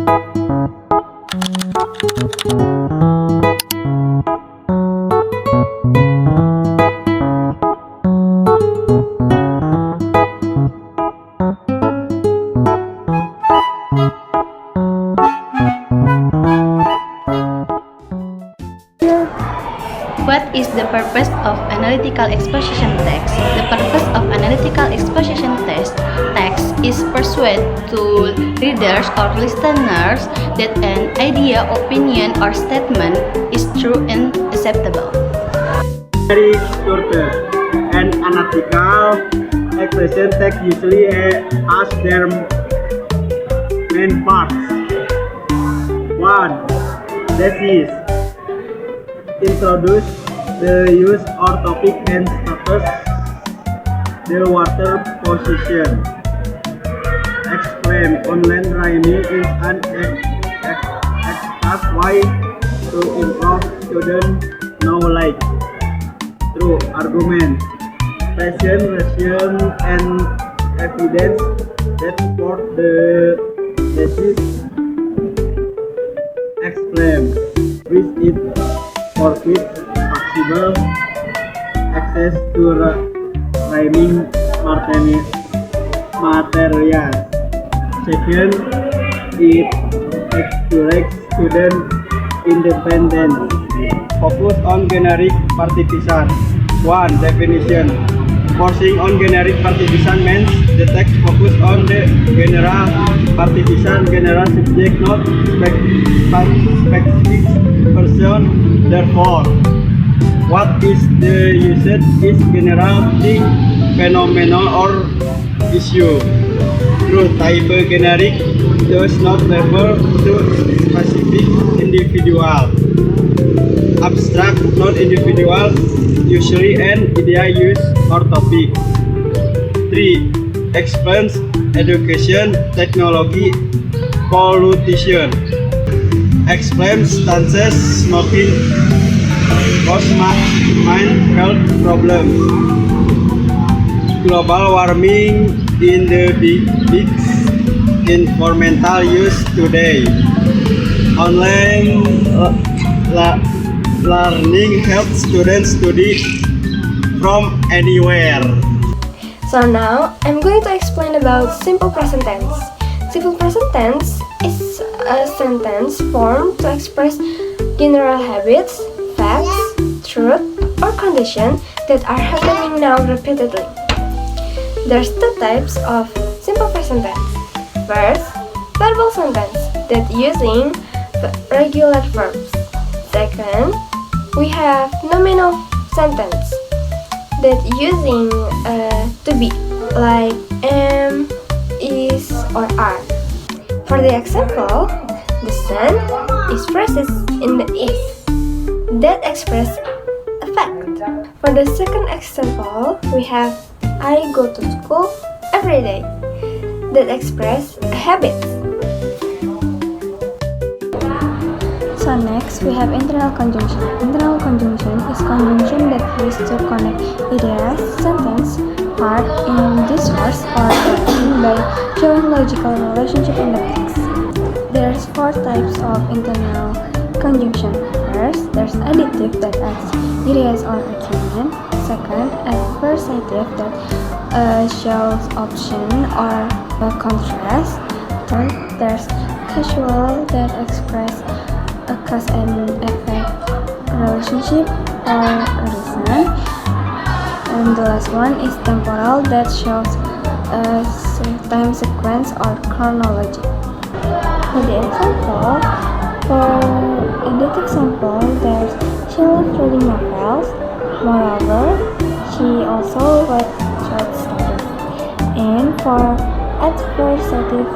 What is the purpose of analytical exposition text? The purpose of analytical exposition text is persuade to readers or listeners that an idea, opinion, or statement is true and acceptable. Very structured and analytical expression text usually has their main parts. 1. Thesis. Introduce the use or topic and status, the water position. Explain online rhyming is an exact way to improve student knowledge through argument, present reason, and evidence that support the thesis. Explain with it for it possible access to rhyming material. Second, it encourages student independence. Focus on generic participation. 1. Definition. Forcing on generic participation means the text focus on the general participation, general subject, not specific person. Therefore, what is the usage is general thing, phenomenon, or issue. True type generic does not refer to specific individual. Abstract, non-individual, usually an idea, use, or topic. 3. Explains education, technology, pollution. Explains stances, smoking, cause mind health problems. Global warming in the big environmental use today. Online learning helps students study from anywhere. So now I'm going to explain about simple present tense. Simple present tense is a sentence form to express general habits, facts, truth, or conditions that are happening now repeatedly. There's two types of simple present tense. First, verbal sentence that using regular verbs. Second, we have nominal sentence that using to be, like am, is, or are. For the example, the sun is phrases in the is that express a fact. For the second example, we have I go to school every day that express a habit. So next, we have internal conjunction. Internal conjunction is conjunction that used to connect ideas, sentence, part in discourse or writing by showing logical relationship in the text. There's 4 types of internal conjunction. First, there's additive that adds ideas or argument. Second, adversative that shows option or contrast. Third, there's causal that express a cause and effect relationship or reason. And the last one is temporal that shows a time sequence or chronology. For the example, in this example, there's she loves reading novels. Moreover, she also writes short stories. And for adversative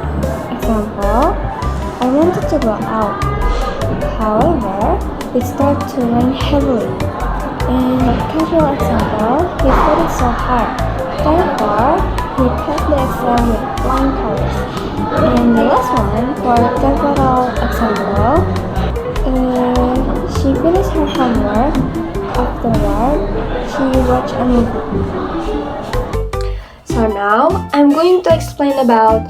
example, I wanted to go out. However, it started to rain heavily. In the casual example, he studied so hard. Therefore, he passed the exam with flying colors. And the last one, for temporal example, she finished her homework. Afterward, she watched a movie. So now, I'm going to explain about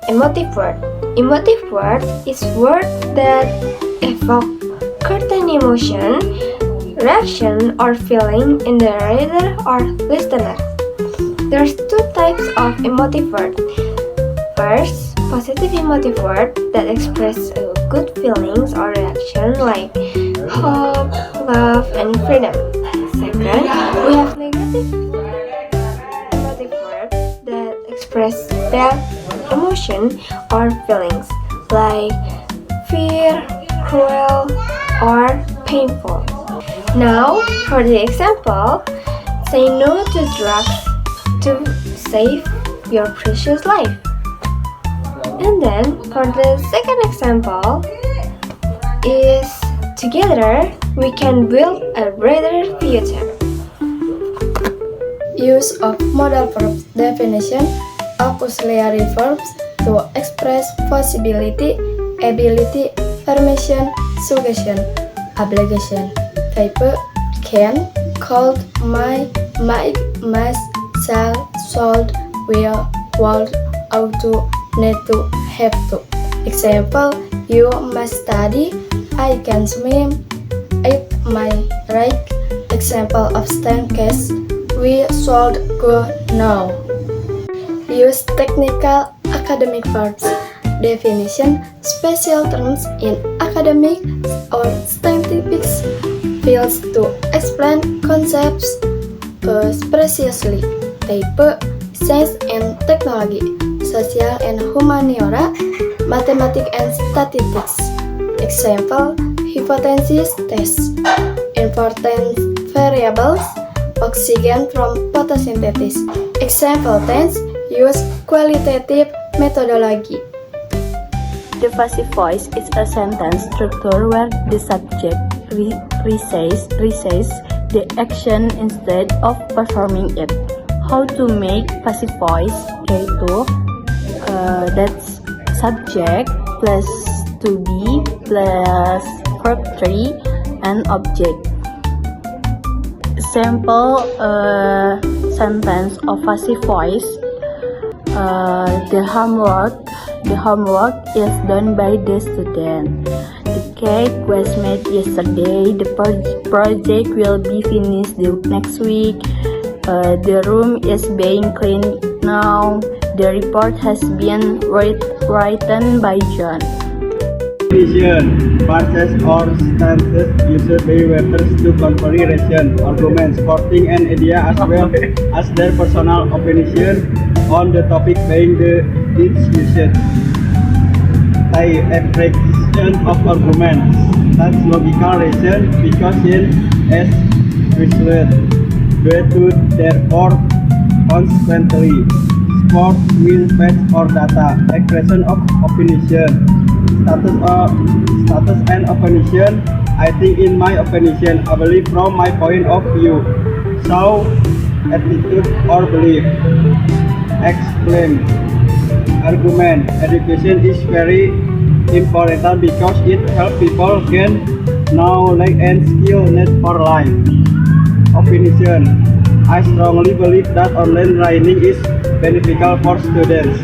emotive word. Emotive word is word that evoke certain emotion, reaction, or feeling in the reader or listener. There's two types of emotive word. First, positive emotive word that express good feelings or reaction like hope, love, and freedom. Second, we have negative emotive word that express bad emotion or feelings like fear, cruel, or painful. Now, for the example, say no to drugs to save your precious life. And then, for the second example, is together we can build a brighter future. Use of modal verbs. Definition: auxiliary verbs to express possibility, ability, permission, suggestion, obligation. Type: can, could, might, must, shall, should, will, would, ought to, need to, have to. Example: you must study, I can swim, it might rain. Example of STEM case: we should go now. Use technical academic verbs. Definition: special terms in academic or scientific fields to explain concepts precisely. Type: science and technology, social and humaniora, mathematics and statistics. Example: hypothesis test, important variables, oxygen from photosynthesis. Example tense: use qualitative methodology. The passive voice is a sentence structure where the subject recites the action instead of performing it. How to make passive voice? Yaitu that's subject plus to be plus verb 3 and object. Sample sentence of passive voice. The homework is done by the student. The cake was made yesterday. The project will be finished next week. The room is being cleaned now. The report has been written by John. Definition: phrases or stances used by writers to convey reason, arguments, supporting an idea as well as their personal opinion on the topic being its usage. Expression of arguments. That's logical reason because it is reasoned. Due to therefore consequently. Sport means facts or data. Expression of opinion. Status and opinion. I think, in my opinion, I believe from my point of view. So, attitude or belief. Explain. Argument. Education is very important because it helps people gain knowledge and skill needed for life. Opinion. I strongly believe that online learning is beneficial for students.